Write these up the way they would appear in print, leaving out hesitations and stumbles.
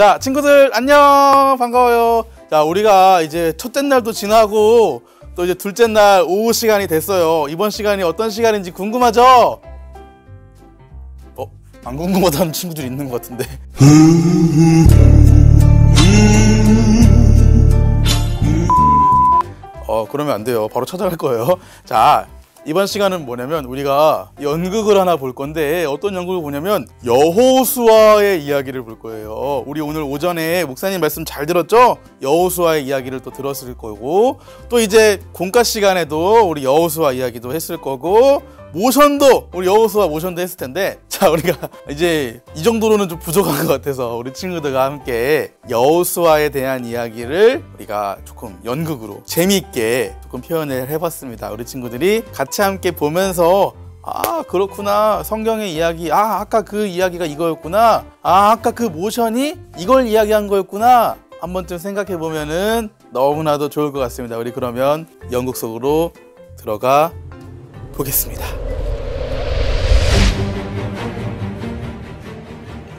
자, 친구들 안녕, 반가워요. 자, 우리가 이제 첫째 날도 지나고 또 이제 둘째 날 오후 시간이 됐어요. 이번 시간이 어떤 시간인지 궁금하죠? 안 궁금하다는 친구들이 있는 것 같은데. 그러면 안 돼요. 바로 찾아갈 거예요. 자, 이번 시간은 뭐냐면 우리가 연극을 하나 볼 건데, 어떤 연극을 보냐면 여호수아의 이야기를 볼 거예요. 우리 오늘 오전에 목사님 말씀 잘 들었죠? 여호수아의 이야기를 또 들었을 거고, 또 이제 공과 시간에도 우리 여호수아 이야기도 했을 거고, 모션도 우리 여호수아 모션도 했을 텐데, 자, 우리가 이제 이 정도로는 좀 부족한 것 같아서 우리 친구들과 함께 여호수아에 대한 이야기를 우리가 조금 연극으로 재미있게 조금 표현을 해봤습니다. 우리 친구들이 같이 함께 보면서 그렇구나, 성경의 이야기, 아까 그 이야기가 이거였구나, 아까 그 모션이 이걸 이야기한 거였구나, 한 번쯤 생각해 보면은 너무나도 좋을 것 같습니다. 우리 그러면 연극 속으로 들어가 보겠습니다.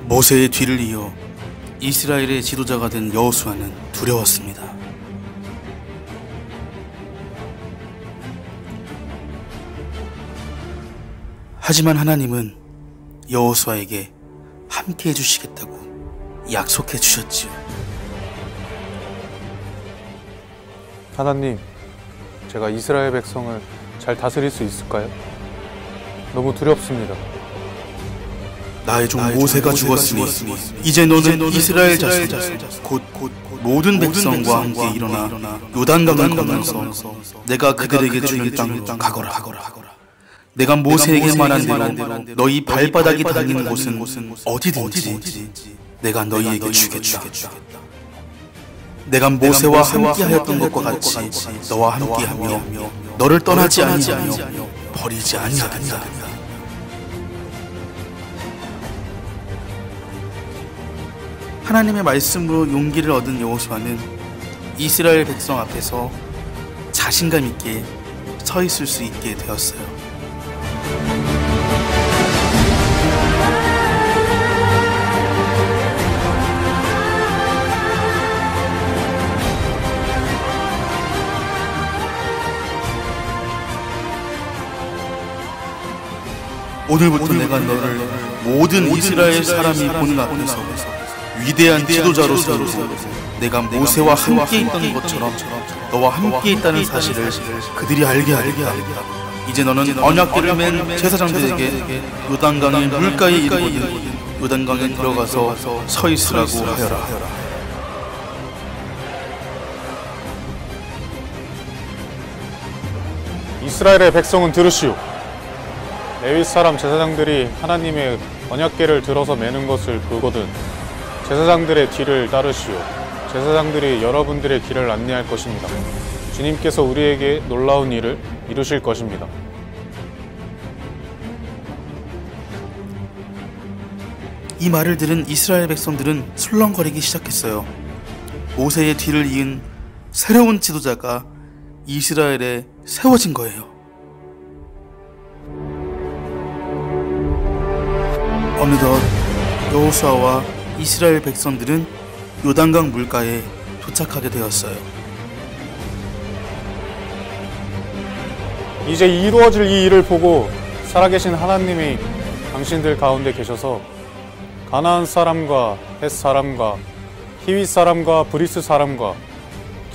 모세의 뒤를 이어 이스라엘의 지도자가 된 여호수아는 두려웠습니다. 하지만 하나님은 여호수아에게 함께 해주시겠다고 약속해 주셨지요. 하나님, 제가 이스라엘 백성을 잘 다스릴 수 있을까요? 너무 두렵습니다. 나의 종 모세가 죽었으니 이제 너는 이스라엘 자손 곧 모든 백성과 함께 일어나 요단강을 건너서 내가 그들에게 주는 땅으로 가거라. 내가 모세에게 말한 대로 너희 발바닥이 닿는 곳은 어디든지 내가 너희에게 주겠다. 내가 모세와 함께하였던 것과 같이 너와 함께하며 너를 떠나지 아니하며 버리지 아니하겠다. 하나님의 말씀으로 용기를 얻은 여호수아는 이스라엘 백성 앞에서 자신감 있게 서 있을 수 있게 되었어요. 오늘부터 내가 너를 모든 이스라엘 사람이 보는 앞에서 위대한 지도자로 세우고 내가 모세와 함께 있던 것처럼 너와 함께 있다는 사실을 그들이 알게 하겠다. 이제 너는 언약궤를 맨 제사장들에게 요단강의 물가에 이르거든 요단강에 들어가서 서 있으라고 하여라. 이스라엘의 백성은 들으시오. 레위 사람 제사장들이 하나님의 언약궤를 들어서 매는 것을 보거든 제사장들의 뒤를 따르시오. 제사장들이 여러분들의 길을 안내할 것입니다. 주님께서 우리에게 놀라운 일을 이루실 것입니다. 이 말을 들은 이스라엘 백성들은 술렁거리기 시작했어요. 모세의 뒤를 이은 새로운 지도자가 이스라엘에 세워진 거예요. 어느덧 여호수아와 이스라엘 백성들은 요단강 물가에 도착하게 되었어요. 이제 이루어질 이 일을 보고 살아계신 하나님이 당신들 가운데 계셔서 가나안 사람과 헷 사람과 히윗 사람과 브리스 사람과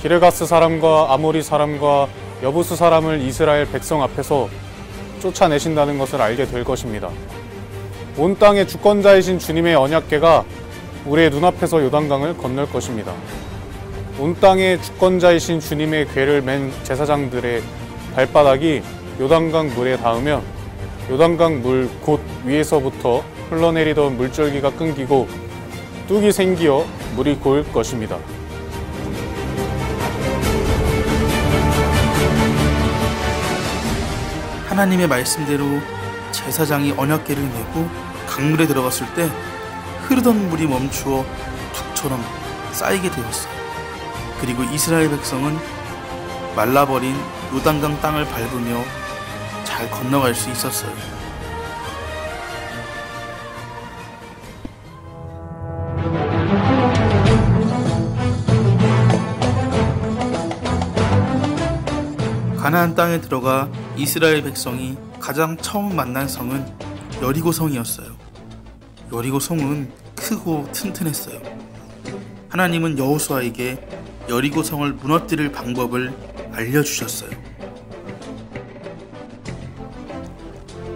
기르가스 사람과 아모리 사람과 여부스 사람을 이스라엘 백성 앞에서 쫓아내신다는 것을 알게 될 것입니다. 온 땅의 주권자이신 주님의 언약궤가 우리의 눈앞에서 요단강을 건널 것입니다. 온 땅의 주권자이신 주님의 궤를 맨 제사장들의 발바닥이 요단강 물에 닿으면 요단강 물 곧 위에서부터 흘러내리던 물줄기가 끊기고 뚝이 생기어 물이 고일 것입니다. 하나님의 말씀대로 제사장이 언약궤를 메고 강물에 들어갔을 때 흐르던 물이 멈추어 둑처럼 쌓이게 되었어요. 그리고 이스라엘 백성은 말라버린 요단강 땅을 밟으며 잘 건너갈 수 있었어요. 가나안 땅에 들어가 이스라엘 백성이 가장 처음 만난 성은 여리고 성이었어요. 여리고 성은 크고 튼튼했어요. 하나님은 여호수아에게 여리고 성을 무너뜨릴 방법을 알려주셨어요.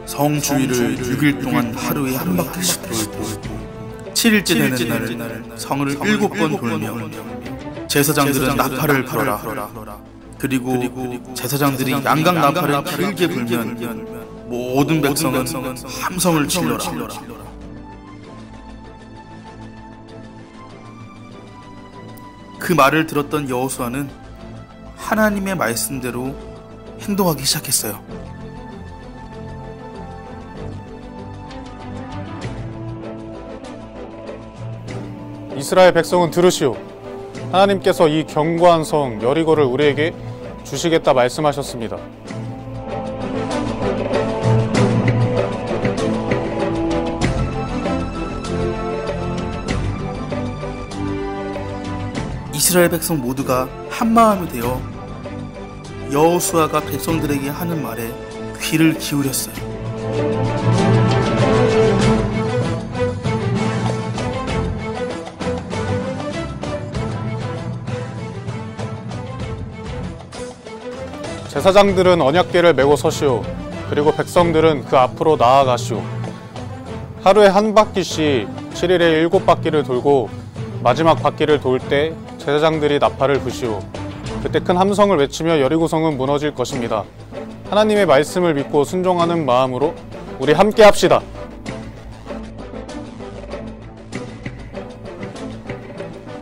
성 주위를 6일 동안 하루에 한 바퀴씩 돌고 7일째 되는 날 성을 7번 돌며 제사장들은 나팔을 불어라. 그리고 제사장들이 양각 나팔을 길게 불면 모든 백성은 함성을 질러라. 그 말을 들었던 여호수아는 하나님의 말씀대로 행동하기 시작했어요. 이스라엘 백성은 들으시오. 하나님께서 이 견고한 성 여리고를 우리에게 주시겠다 말씀하셨습니다. 이스라엘 백성 모두가 한마음이 되어 여호수아가 백성들에게 하는 말에 귀를 기울였어요. 제사장들은 언약궤를 메고 서시오. 그리고 백성들은 그 앞으로 나아가시오. 하루에 한 바퀴씩 7일에 7바퀴를 돌고 마지막 바퀴를 돌 때 제사장들이 나팔을 부시오. 그때 큰 함성을 외치며 여리고성은 무너질 것입니다. 하나님의 말씀을 믿고 순종하는 마음으로 우리 함께 합시다.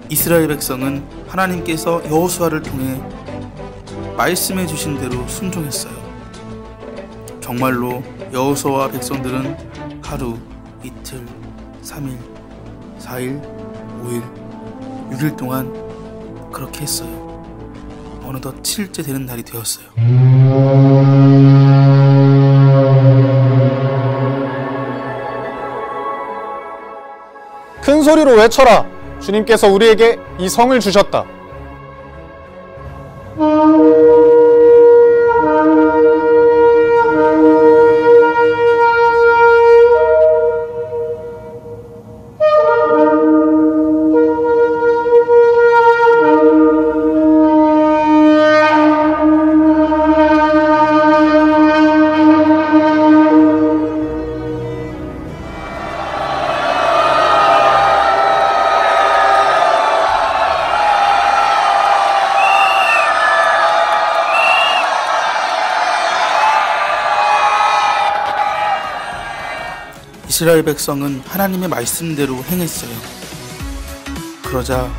이스라엘 백성은 하나님께서 여호수아를 통해 말씀해 주신 대로 순종했어요. 정말로 여호수아와 백성들은 하루, 이틀, 3일, 4일, 5일, 6일 동안 그렇게 했어요. 어느덧 7일째 되는 날이 되었어요. 큰 소리로 외쳐라. 주님께서 우리에게 이 성을 주셨다. 이스라엘 백성은 하나님의 말씀대로 행했어요. 그러자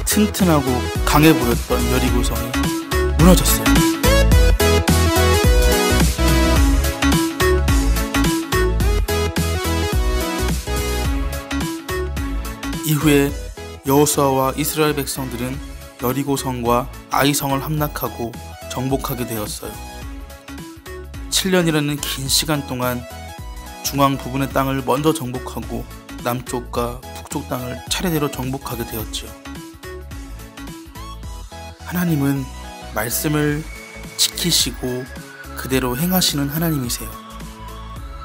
튼튼하고 강해 보였던 여리고성이 무너졌어요. 이후에 여호수아와 이스라엘 백성들은 여리고성과 아이성을 함락하고 정복하게 되었어요. 7년이라는 긴 시간 동안 중앙 부분의 땅을 먼저 정복하고 남쪽과 북쪽 땅을 차례대로 정복하게 되었지요. 하나님은 말씀을 지키시고 그대로 행하시는 하나님이세요.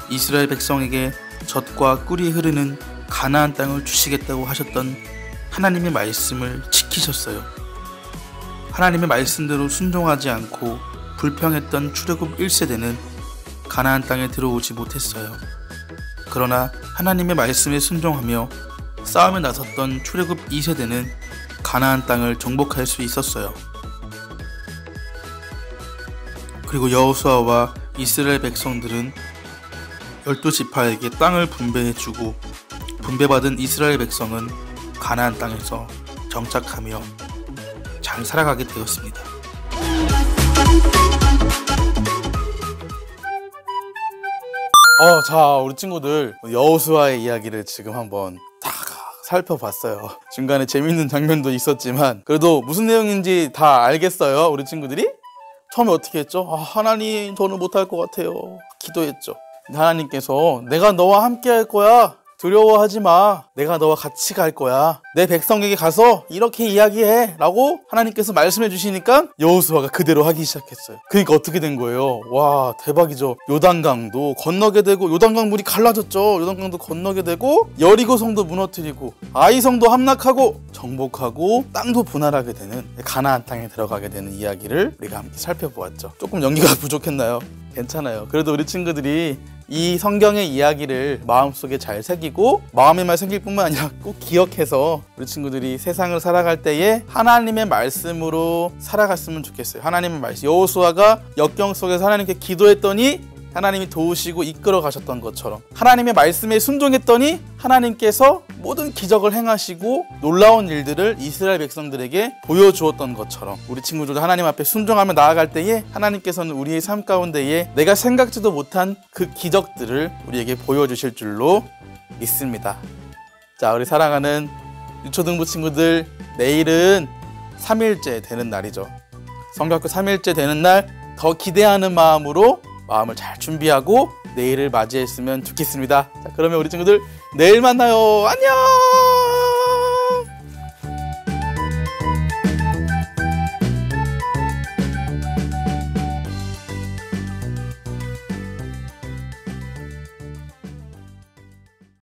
이스라엘 백성에게 젖과 꿀이 흐르는 가나안 땅을 주시겠다고 하셨던 하나님의 말씀을 지키셨어요. 하나님의 말씀대로 순종하지 않고 불평했던 출애굽 1세대는 가나안 땅에 들어오지 못했어요. 그러나 하나님의 말씀에 순종하며 싸움에 나섰던 출애굽 2세대는 가나안 땅을 정복할 수 있었어요. 그리고 여호수아와 이스라엘 백성들은 12지파에게 땅을 분배해주고 분배받은 이스라엘 백성은 가나안 땅에서 정착하며 잘 살아가게 되었습니다. 자, 우리 친구들 여호수아의 이야기를 지금 한번 딱 살펴봤어요. 중간에 재밌는 장면도 있었지만 그래도 무슨 내용인지 다 알겠어요, 우리 친구들이? 처음에 어떻게 했죠? 하나님, 저는 못할 것 같아요. 기도했죠. 하나님께서 내가 너와 함께 할 거야. 두려워하지 마. 내가 너와 같이 갈 거야. 내 백성에게 가서 이렇게 이야기해 라고 하나님께서 말씀해 주시니까 여호수아가 그대로 하기 시작했어요. 그러니까 어떻게 된 거예요? 와, 대박이죠. 요단강도 건너게 되고, 요단강 물이 갈라졌죠. 요단강도 건너게 되고, 여리고 성도 무너뜨리고, 아이 성도 함락하고, 정복하고, 땅도 분할하게 되는 가나안 땅에 들어가게 되는 이야기를 우리가 함께 살펴보았죠. 조금 연기가 부족했나요? 괜찮아요. 그래도 우리 친구들이 이 성경의 이야기를 마음속에 잘 새기고 마음에만 새길 뿐만 아니라 꼭 기억해서 우리 친구들이 세상을 살아갈 때에 하나님의 말씀으로 살아갔으면 좋겠어요. 하나님의 말씀. 여호수아가 역경 속에서 하나님께 기도했더니 하나님이 도우시고 이끌어 가셨던 것처럼 하나님의 말씀에 순종했더니 하나님께서 모든 기적을 행하시고 놀라운 일들을 이스라엘 백성들에게 보여주었던 것처럼 우리 친구들도 하나님 앞에 순종하며 나아갈 때에 하나님께서는 우리의 삶 가운데에 내가 생각지도 못한 그 기적들을 우리에게 보여주실 줄로 믿습니다. 자, 우리 사랑하는 유초등부 친구들, 내일은 3일째 되는 날이죠. 성경학교 3일째 되는 날 더 기대하는 마음으로 마음을 잘 준비하고 내일을 맞이했으면 좋겠습니다. 자, 그러면 우리 친구들 내일 만나요. 안녕!